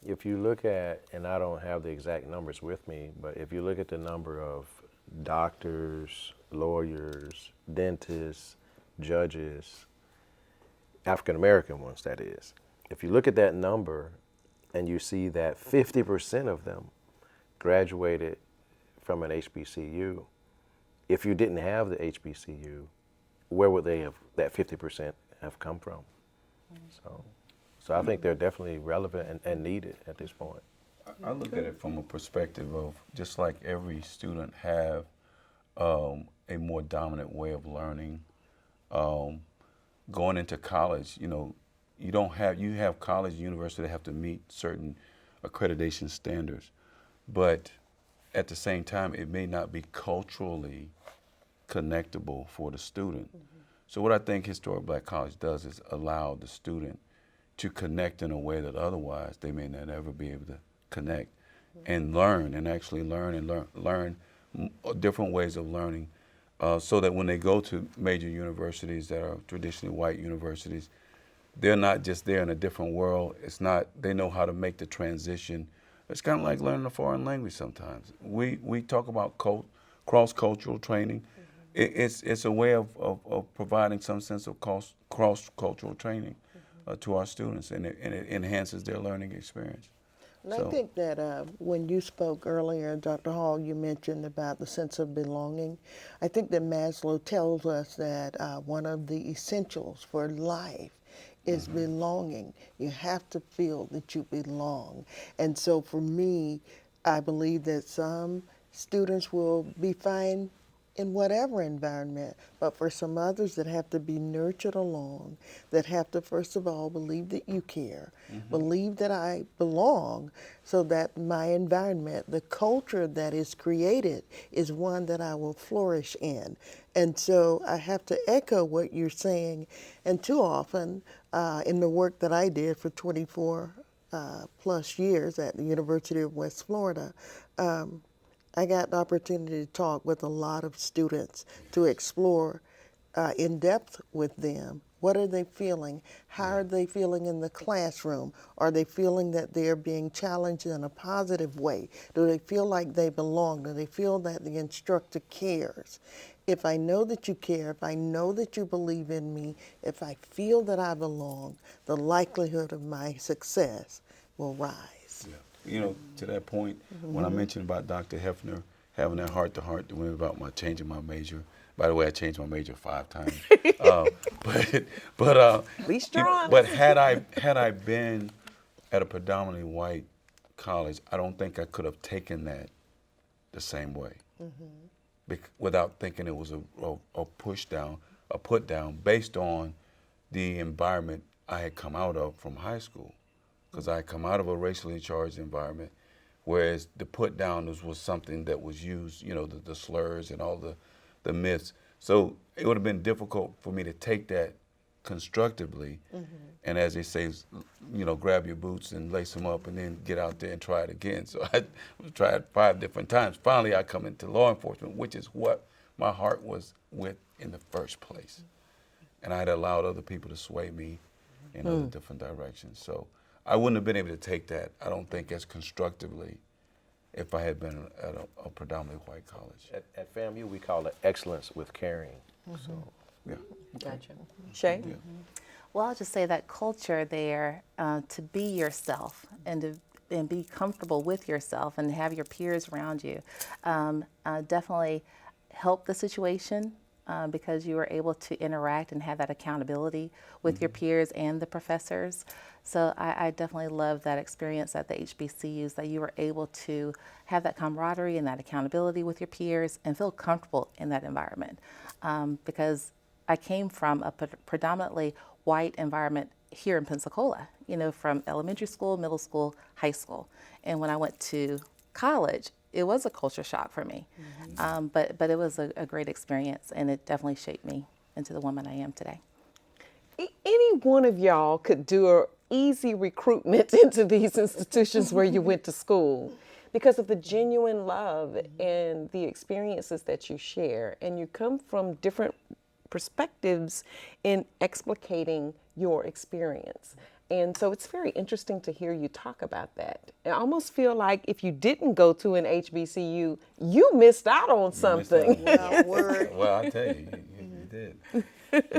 [SPEAKER 15] if you look at, and I don't have the exact numbers with me, but if you look at the number of doctors, lawyers, dentists, judges, African American ones that is, if you look at that number and you see that 50% of them graduated from an HBCU, if you didn't have the HBCU, where would they have, that 50% have come from? So I think they're definitely relevant and needed at this point.
[SPEAKER 14] I look at it from a perspective of just like every student have a more dominant way of learning. Going into college, you have college, university that have to meet certain accreditation standards, but at the same time, it may not be culturally connectable for the student. So what I think Historic Black College does is allow the student to connect in a way that otherwise they may not ever be able to connect and learn and actually learn different ways of learning so that when they go to major universities that are traditionally white universities, they're not just there in a different world. It's not, they know how to make the transition. It's kind of like learning a foreign language sometimes. We talk about cross-cultural training. It's a way of providing some sense of cross-cultural training to our students, and it enhances their learning experience.
[SPEAKER 13] And I think that when you spoke earlier, Dr. Hall, you mentioned about the sense of belonging. I think that Maslow tells us that one of the essentials for life is belonging. You have to feel that you belong. And so for me, I believe that some students will be fine in whatever environment, but for some others that have to be nurtured along, that have to first of all believe that you care, believe that I belong, so that my environment, the culture that is created, is one that I will flourish in. And so I have to echo what you're saying, and too often in the work that I did for 24 plus years at the University of West Florida, I got the opportunity to talk with a lot of students to explore in depth with them. What are they feeling? How are they feeling in the classroom? Are they feeling that they're being challenged in a positive way? Do they feel like they belong? Do they feel that the instructor cares? If I know that you care, if I know that you believe in me, if I feel that I belong, the likelihood of my success will rise.
[SPEAKER 14] To that point, when I mentioned about Dr. Hefner having that heart-to-heart with me about changing my major, By the way, I changed my major 5 times. But
[SPEAKER 6] at least you're honest.
[SPEAKER 14] But had I been at a predominantly white college, I don't think I could have taken that the same way, without thinking it was a push down, a put down, based on the environment I had come out of from high school, because I had come out of a racially charged environment, whereas the put down was something that was used, you know, the slurs and all the myths. So it would have been difficult for me to take that constructively, and as they say, you know, grab your boots and lace them up and then get out there and try it again. So I tried 5 different times. Finally, I come into law enforcement, which is what my heart was with in the first place. And I had allowed other people to sway me in other different directions. So I wouldn't have been able to take that, I don't think, as constructively if I had been at a predominantly white college.
[SPEAKER 15] At FAMU, we call it excellence with caring. So, yeah.
[SPEAKER 6] Gotcha. Shai?
[SPEAKER 14] Yeah.
[SPEAKER 16] Well, I'll just say that culture there, to be yourself and be comfortable with yourself and have your peers around you, definitely helped the situation because you were able to interact and have that accountability with your peers and the professors. So I definitely love that experience at the HBCUs, that you were able to have that camaraderie and that accountability with your peers and feel comfortable in that environment. Because I came from a predominantly white environment here in Pensacola, you know, from elementary school, middle school, high school. And when I went to college, it was a culture shock for me. But it was a great experience, and it definitely shaped me into the woman I am today.
[SPEAKER 6] Any one of y'all could do an easy recruitment into these institutions where you went to school because of the genuine love and the experiences that you share. And you come from different perspectives in explicating your experience. And so it's very interesting to hear you talk about that. I almost feel like if you didn't go to an HBCU, you missed out on something.
[SPEAKER 14] Well, I tell you, you did.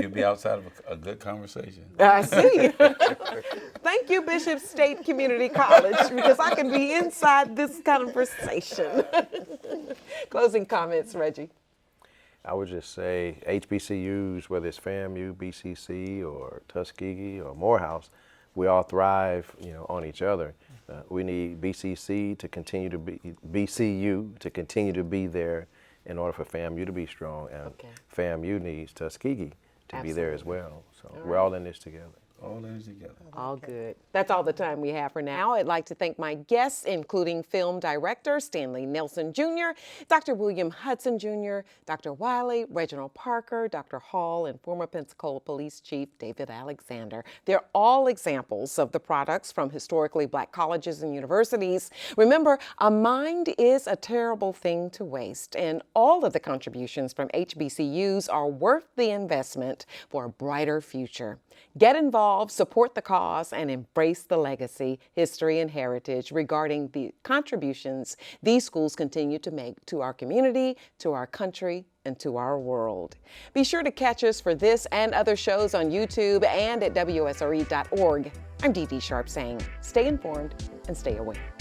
[SPEAKER 14] You'd be outside of a good conversation.
[SPEAKER 6] I see. Thank you, Bishop State Community College, because I can be inside this conversation. Closing comments, Reggie.
[SPEAKER 15] I would just say HBCUs, whether it's FAMU, BCC, or Tuskegee, or Morehouse, we all thrive, you know, on each other. We need BCC to continue to be, BCU to continue to be there in order for FAMU to be strong, and FAMU needs Tuskegee to be there as well. So we're all in this together.
[SPEAKER 14] All in together.
[SPEAKER 6] All good. That's all the time we have for now. I'd like to thank my guests, including film director Stanley Nelson Jr., Dr. William Hudson Jr., Dr. Wiley, Reginald Parker, Dr. Hall, and former Pensacola Police Chief David Alexander. They're all examples of the products from historically Black colleges and universities. Remember, a mind is a terrible thing to waste, and all of the contributions from HBCUs are worth the investment for a brighter future. Get involved, support the cause, and embrace the legacy, history, and heritage regarding the contributions these schools continue to make to our community, to our country, and to our world. Be sure to catch us for this and other shows on YouTube and at WSRE.org. I'm Dee Dee Sharp saying, stay informed and stay aware.